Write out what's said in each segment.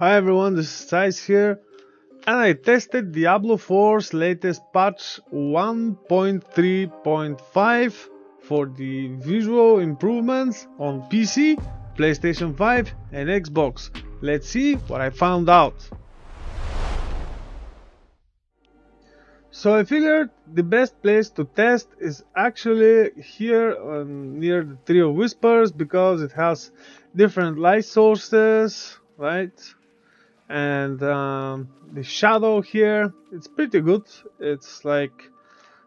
Hi everyone, this is Thijs here, and I tested Diablo 4's latest patch 1.3.5 for the visual improvements on PC, PlayStation 5 and Xbox. Let's see what I found out. So I figured the best place to test is actually here near the Tree of Whispers because it has different light sources, right? And the shadow here, it's pretty good. It's like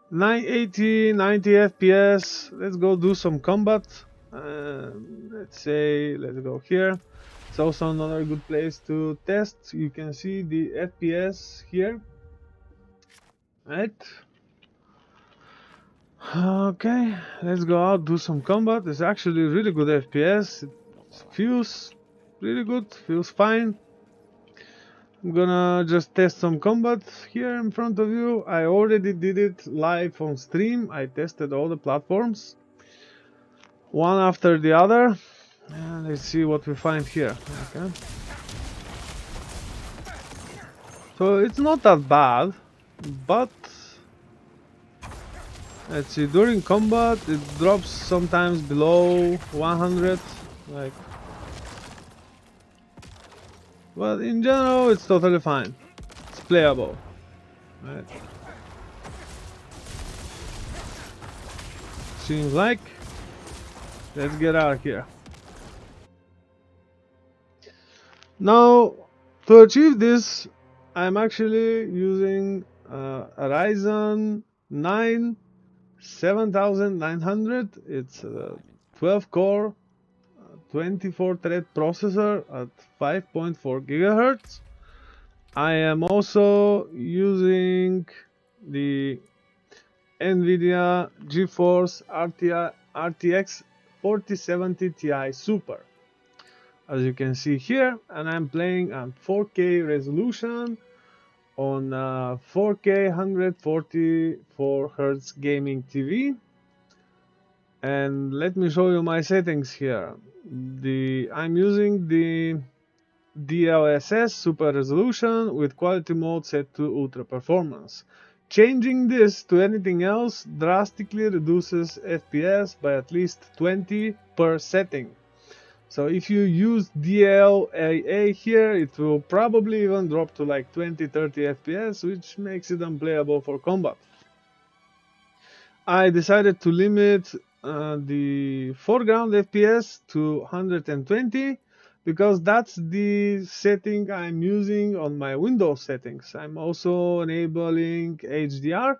980 90 fps. Let's go do some combat. Let's go here. It's also another good place to test. You can see the fps here, right? Okay, let's go out, do some combat. It's actually really good fps. It feels really good, feels fine. I'm gonna just test some combat here in front of you. I already did it live on stream. I tested all the platforms, one after the other. And let's see what we find here. Okay. So it's not that bad, but let's see, during combat it drops sometimes below 100, like, but in general it's totally fine. It's playable, right? Seems like. Let's get out of here. Now, to achieve this, I'm actually using a Ryzen 9 7900. It's a 12 core, 24 thread processor at 5.4 gigahertz. I am also using the NVIDIA GeForce RTX 4070 Ti Super, as you can see here, and I'm playing at 4K resolution on 4K 144 Hz gaming TV. And let me show you my settings here. I'm using the DLSS super resolution with quality mode set to ultra performance. Changing this to anything else drastically reduces FPS by at least 20 per setting. So if you use DLAA here, it will probably even drop to like 20-30 FPS, which makes it unplayable for combat. I decided to limit the foreground FPS to 120 because that's the setting I'm using on my Windows settings. I'm also enabling HDR.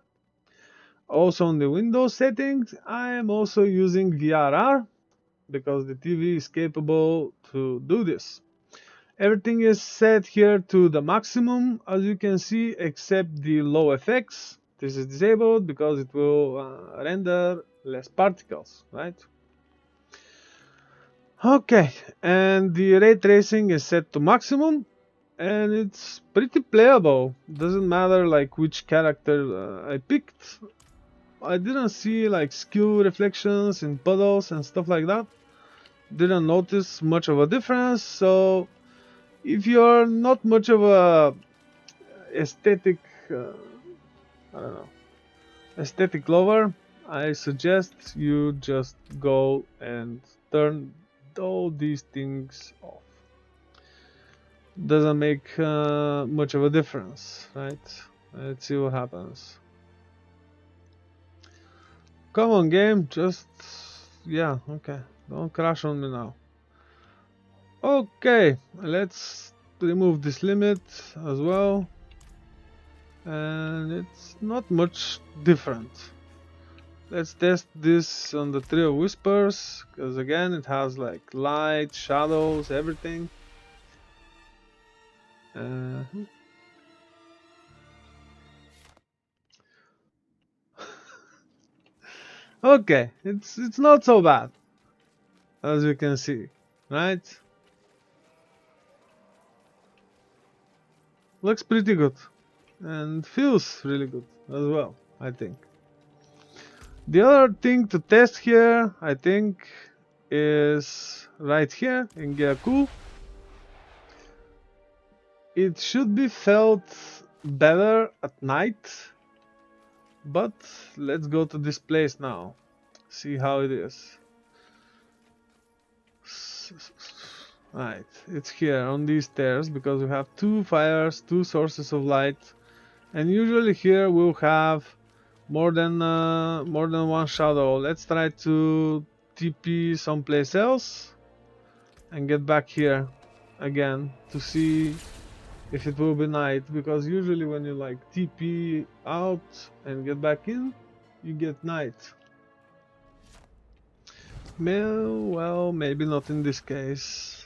Also on the Windows settings, I am also using VRR because the TV is capable to do this. Everything is set here to the maximum, as you can see, except the low effects. This is disabled because it will render less particles, right? Okay, and the ray tracing is set to maximum, and it's pretty playable. Doesn't matter like which character I picked. I didn't see like skew reflections in puddles and stuff like that. Didn't notice much of a difference. So if you're not much of a aesthetic I don't know, aesthetic lover, I suggest you just go and turn all these things off. Doesn't make much of a difference, right? Let's see what happens. Come on, game, just, yeah, okay, don't crash on me now. Okay, let's remove this limit as well, and it's not much different. Let's test this on the Tree of Whispers, because again it has like light, shadows, everything. Okay, it's not so bad, as you can see, right? Looks pretty good and feels really good as well, I think. The other thing to test here, I think, is right here in Gyaku. It should be felt better at night, but let's go to this place now. See how it is. Right, it's here on these stairs because we have two fires, two sources of light, and usually here we'll have more than one shadow. Let's try to TP someplace else and get back here again to see if it will be night, because usually when you like TP out and get back in, you get night. Well, maybe not in this case.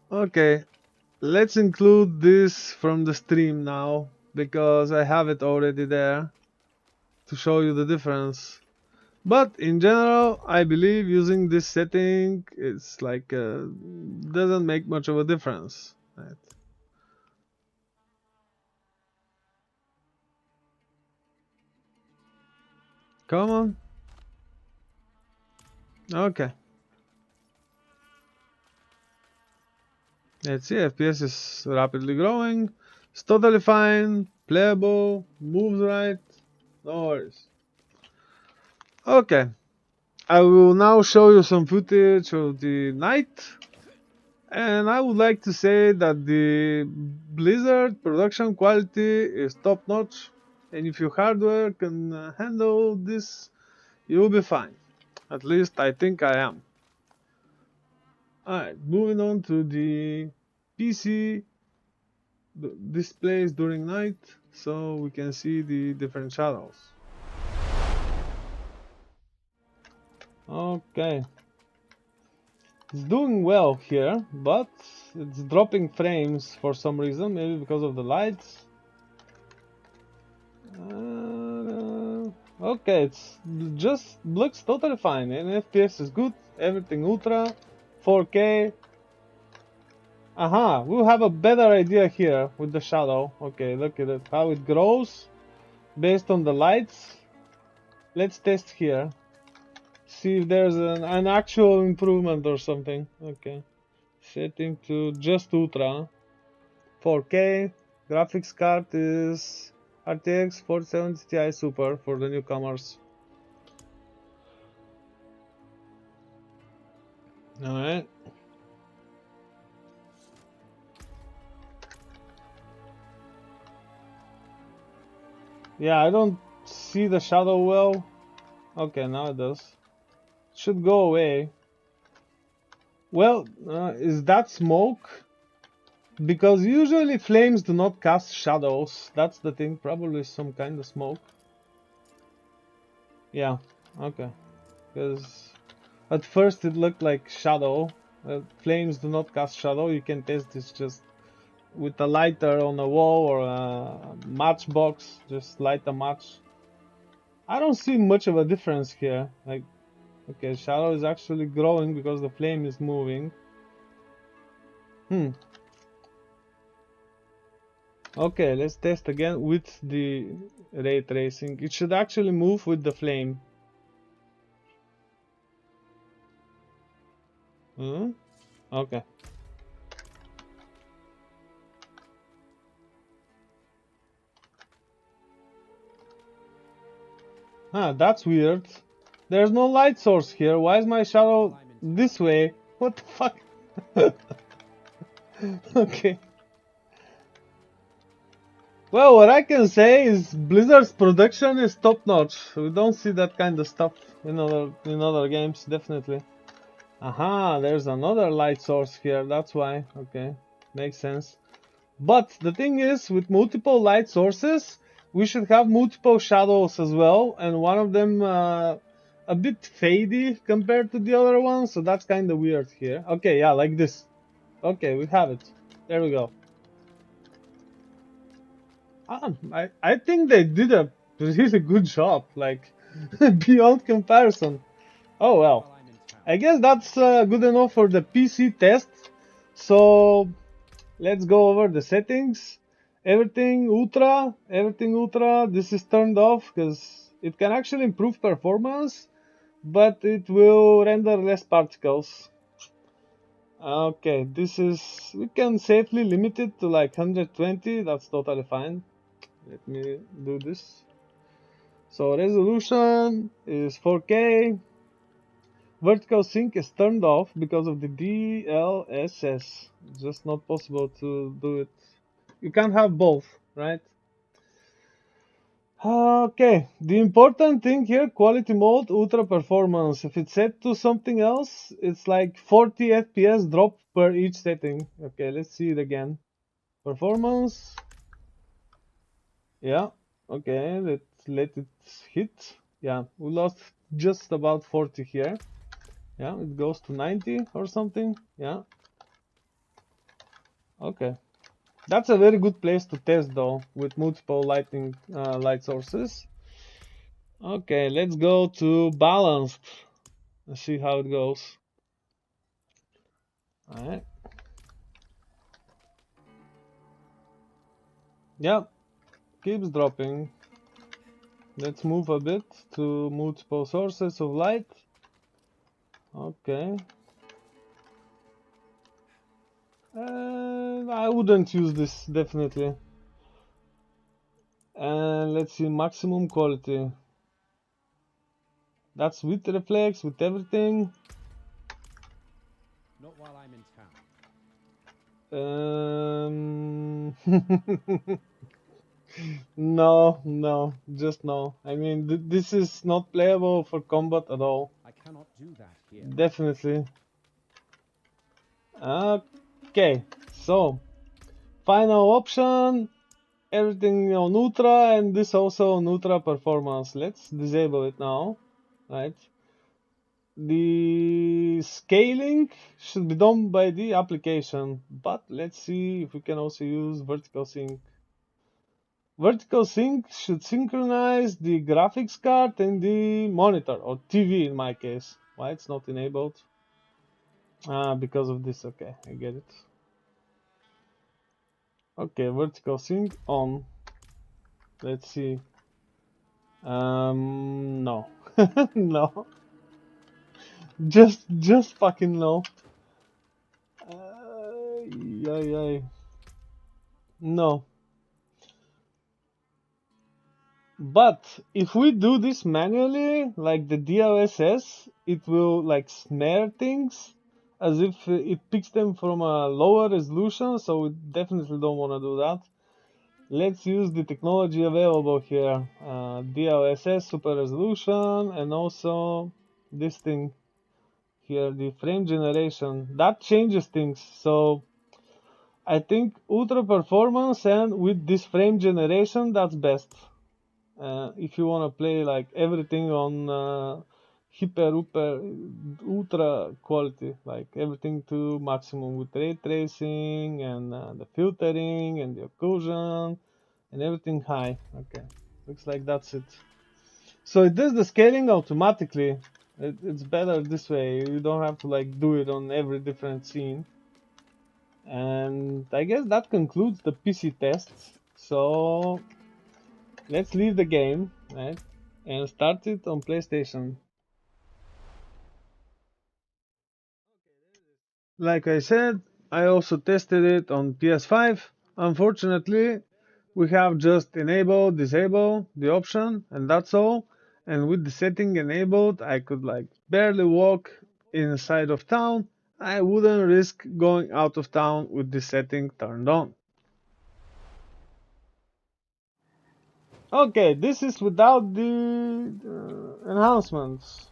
Okay, let's include this from the stream now, because I have it already there to show you the difference. But in general, I believe using this setting it's like doesn't make much of a difference. Right? Come on. Okay. Let's see, FPS is rapidly growing. It's totally fine, playable, moves right, no worries. Okay, I will now show you some footage of the night. And I would like to say that the Blizzard production quality is top notch. And if your hardware can handle this, you'll be fine. At least I think I am. Alright, moving on to the PC displays during night, so we can see the different shadows. Okay, it's doing well here, but it's dropping frames for some reason, maybe because of the lights. Okay, it's just looks totally fine, and FPS is good, everything ultra, 4K. Aha, we'll have a better idea here with the shadow. Okay, look at it, how it grows based on the lights. Let's test here. See if there's an actual improvement or something. Okay. Setting to just ultra. 4K. Graphics card is RTX 4070 Ti Super for the newcomers. Alright. Yeah, I don't see the shadow well. Okay, now it does. Should go away. Well, is that smoke? Because usually flames do not cast shadows. That's the thing. Probably some kind of smoke. Yeah, okay. Because at first it looked like shadow. Flames do not cast shadow. You can test this just with a lighter on a wall or a matchbox. Just light a match. I don't see much of a difference here. Like, okay, shadow is actually growing because the flame is moving. Okay, let's test again with the ray tracing. It should actually move with the flame. Okay. That's weird. There's no light source here. Why is my shadow this way? What the fuck? Okay. Well, what I can say is Blizzard's production is top notch. We don't see that kind of stuff in other games, definitely. Aha, there's another light source here. That's why. Okay, makes sense. But the thing is, with multiple light sources, we should have multiple shadows as well, and one of them a bit fadey compared to the other one, so that's kind of weird here. Okay, yeah, like this. Okay, we have it. There we go. I think they did a really good job, like beyond comparison. Oh well, I guess that's good enough for the PC test. So let's go over the settings. Everything ultra. This is turned off because it can actually improve performance, but it will render less particles. Okay, this is, we can safely limit it to like 120. That's totally fine. Let me do this. So resolution is 4K. Vertical sync is turned off because of the DLSS. It's just not possible to do it. You can't have both, right? Okay, the important thing here, quality mode, ultra performance. If it's set to something else, it's like 40 FPS drop per each setting. Okay, let's see it again. Performance, yeah, okay, let's let it hit. Yeah, we lost just about 40 here. Yeah, it goes to 90 or something. Yeah, okay. That's a very good place to test though, with multiple light sources. Okay, let's go to balanced. Let's see how it goes. Alright. Yep, keeps dropping. Let's move a bit to multiple sources of light. Okay. I wouldn't use this, definitely. And let's see, maximum quality. That's with reflex, with everything. Not while I'm in Um, no, just no. I mean, this is not playable for combat at all. I cannot do that here. Definitely. Okay, so final option, everything on ultra, and this also on ultra performance. Let's disable it now, right? The scaling should be done by the application, but let's see if we can also use vertical sync. Vertical sync should synchronize the graphics card and the monitor, or TV in my case. Why it's not enabled? Because of this, okay, I get it. Okay, vertical sync on. Let's see. No. No. Just fucking no. Yay, yay. No. But if we do this manually, like the DLSS, it will like snare things as if it picks them from a lower resolution, so we definitely don't want to do that. Let's use the technology available here. DLSS super resolution, and also this thing here, the frame generation. That changes things. So I think ultra performance and with this frame generation, that's best. If you want to play like everything on ultra quality, like everything to maximum with ray tracing and the filtering and the occlusion and everything high. Okay, looks like that's it. So it does the scaling automatically. It's better this way. You don't have to like do it on every different scene. And I guess that concludes the PC test. So let's leave the game, right? And start it on PlayStation. Like I said, I also tested it on PS5. Unfortunately, we have just enable, disable the option, and that's all. And with the setting enabled, I could like barely walk inside of town. I wouldn't risk going out of town with the setting turned on. Okay, this is without the enhancements.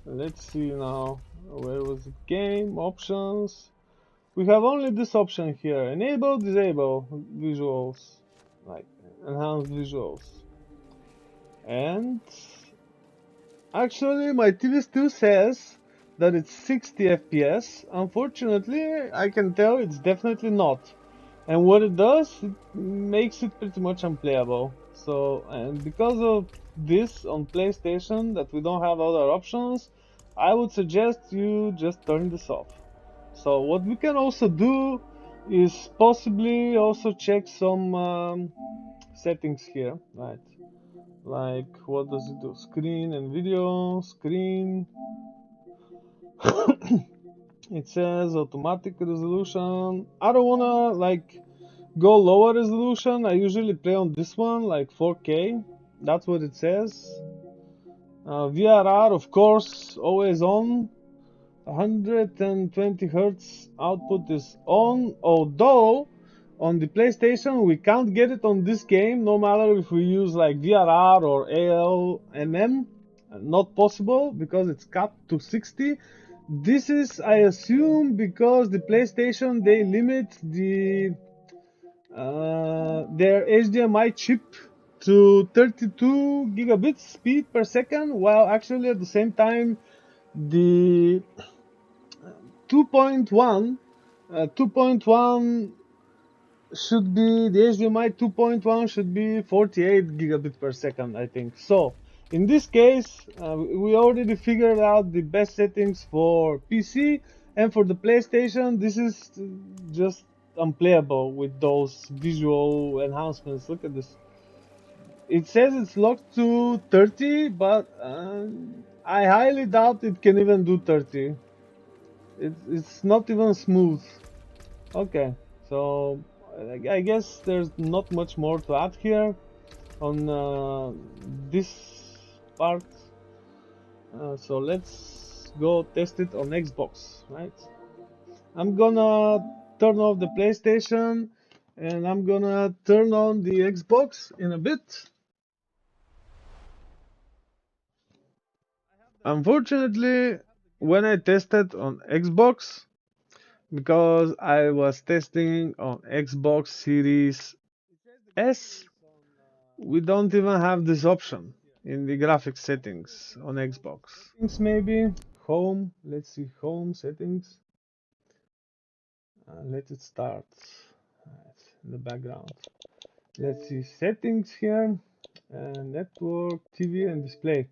Let's see now. Where was it? Game options. We have only this option here. Enable, disable visuals. Like enhanced visuals. And actually my TV still says that it's 60 FPS. Unfortunately, I can tell it's definitely not. And what it does, it makes it pretty much unplayable. So, and because of this on PlayStation, that we don't have other options, I would suggest you just turn this off. So what we can also do is possibly also check some settings here, right? Like what does it do? Screen and video, screen. It says automatic resolution. I don't wanna like go lower resolution. I usually play on this one, like 4K. That's what it says. VRR, of course, always on. 120 hertz output is on, although on the PlayStation we can't get it on this game, no matter if we use like VRR or ALMM. Not possible because it's capped to 60. This is, I assume, because the PlayStation, they limit their HDMI chip to 32 gigabits speed per second, while actually at the same time the 2.1 should be, the HDMI 2.1 should be 48 gigabit per second, I think. So in this case, we already figured out the best settings for PC, and for the PlayStation, this is just unplayable with those visual enhancements. Look at this. It says it's locked to 30, but I highly doubt it can even do 30. It's not even smooth. Okay, so I guess there's not much more to add here on this part. So let's go test it on Xbox, right? I'm gonna turn off the PlayStation and I'm gonna turn on the Xbox in a bit. Unfortunately, when I tested on Xbox, because I was testing on Xbox Series S, we don't even have this option in the graphics settings on Xbox. Maybe home, let's see, home settings. Let it start in the background. Let's see settings here, network, TV and display.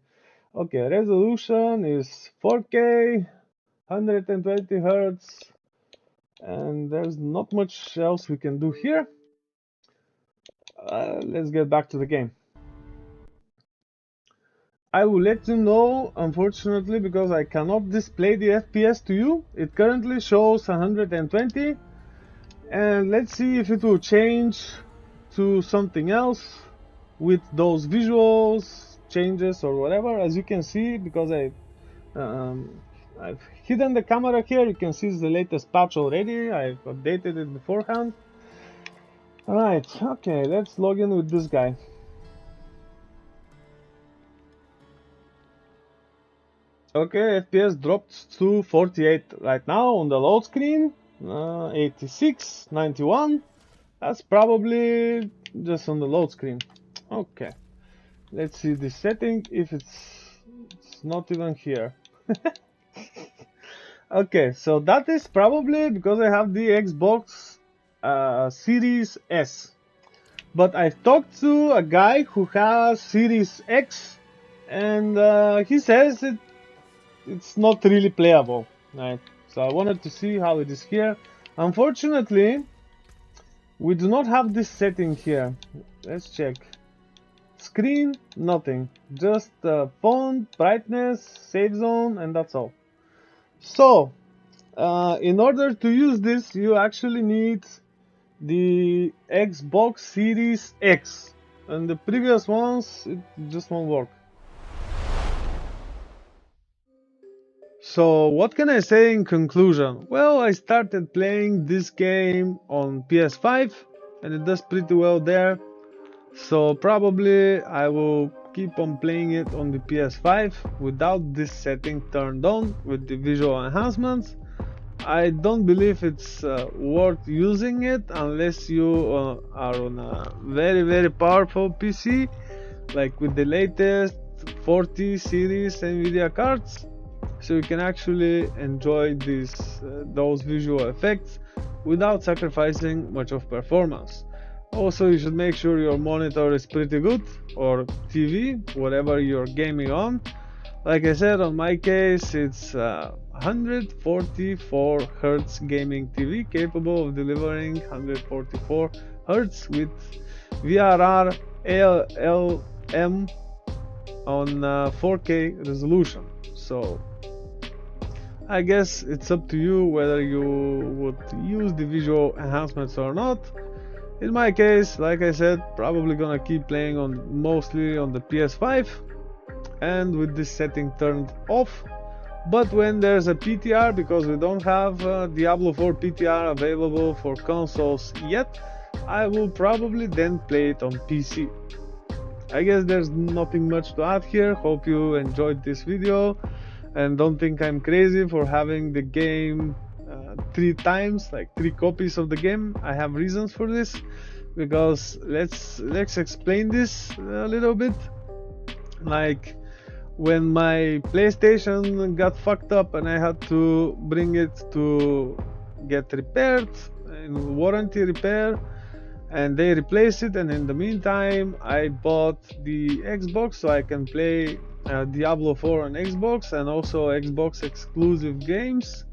Okay, resolution is 4K, 120 hertz, and there's not much else we can do here. Let's get back to the game. I will let you know, unfortunately, because I cannot display the FPS to you. It currently shows 120, and let's see if it will change to something else with those visuals changes or whatever. As you can see, because I've hidden the camera here, you can see it's the latest patch already. I've updated it beforehand. Alright, okay, let's log in with this guy. Okay, FPS dropped to 48 right now on the load screen. 86, 91. That's probably just on the load screen. Okay, let's see the setting if it's not even here. Okay, so that is probably because I have the Xbox Series S. But I've talked to a guy who has Series X, and he says it's not really playable, right? So I wanted to see how it is here. Unfortunately, we do not have this setting here. Let's check. Screen, nothing. Just font, brightness, save zone, and that's all. So, in order to use this, you actually need the Xbox Series X. And the previous ones, it just won't work. So what can I say in conclusion? Well, I started playing this game on PS5 and it does pretty well there. So probably I will keep on playing it on the PS5 without this setting turned on with the visual enhancements. I don't believe it's worth using it unless you are on a very powerful PC, like with the latest 40 series Nvidia cards, so you can actually enjoy those visual effects without sacrificing much of performance. Also, you should make sure your monitor is pretty good, or TV, whatever you're gaming on. Like I said, on my case, it's 144 Hz gaming TV capable of delivering 144 Hz with VRR ALM on 4K resolution. So I guess it's up to you whether you would use the visual enhancements or not. In my case, like I said, probably gonna keep playing on mostly on the PS5 and with this setting turned off. But when there's a PTR, because we don't have Diablo 4 PTR available for consoles yet, I will probably then play it on PC. I guess there's nothing much to add here. Hope you enjoyed this video and don't think I'm crazy for having the game 3 times, like 3 copies of the game. I have reasons for this, because let's explain this a little bit. Like, when my PlayStation got fucked up and I had to bring it to get repaired in warranty repair, and they replaced it, and in the meantime I bought the Xbox so I can play Diablo 4 on Xbox and also Xbox exclusive games,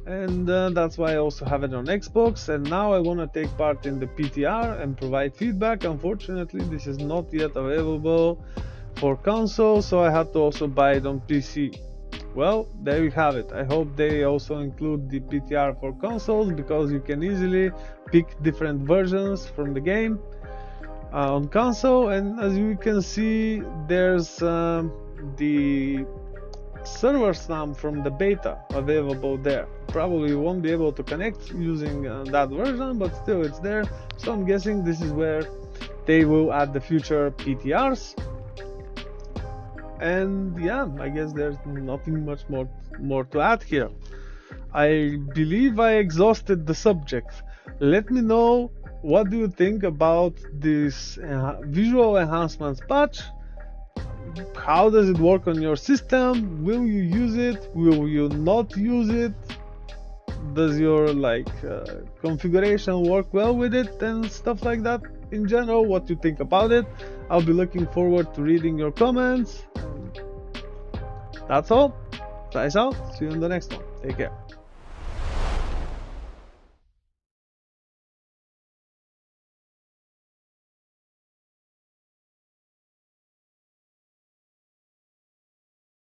and that's why I also have it on Xbox. And now I want to take part in the PTR and provide feedback. Unfortunately, this is not yet available for console, so I had to also buy it on PC. Well, there you have it. I hope they also include the PTR for consoles, because you can easily pick different versions from the game on console. And as you can see, there's the server stamp from the beta available there. Probably you won't be able to connect using that version, but still it's there. So I'm guessing this is where they will add the future PTRs. And yeah, I guess there's nothing much more to add here. I believe I exhausted the subject. Let me know, what do you think about this visual enhancements patch? How does it work on your system? Will you use it? Will you not use it? Does your configuration work well with it and stuff like that? In general, what you think about it? I'll be looking forward to reading your comments. That's all. Peace out. See you in the next one. Take care.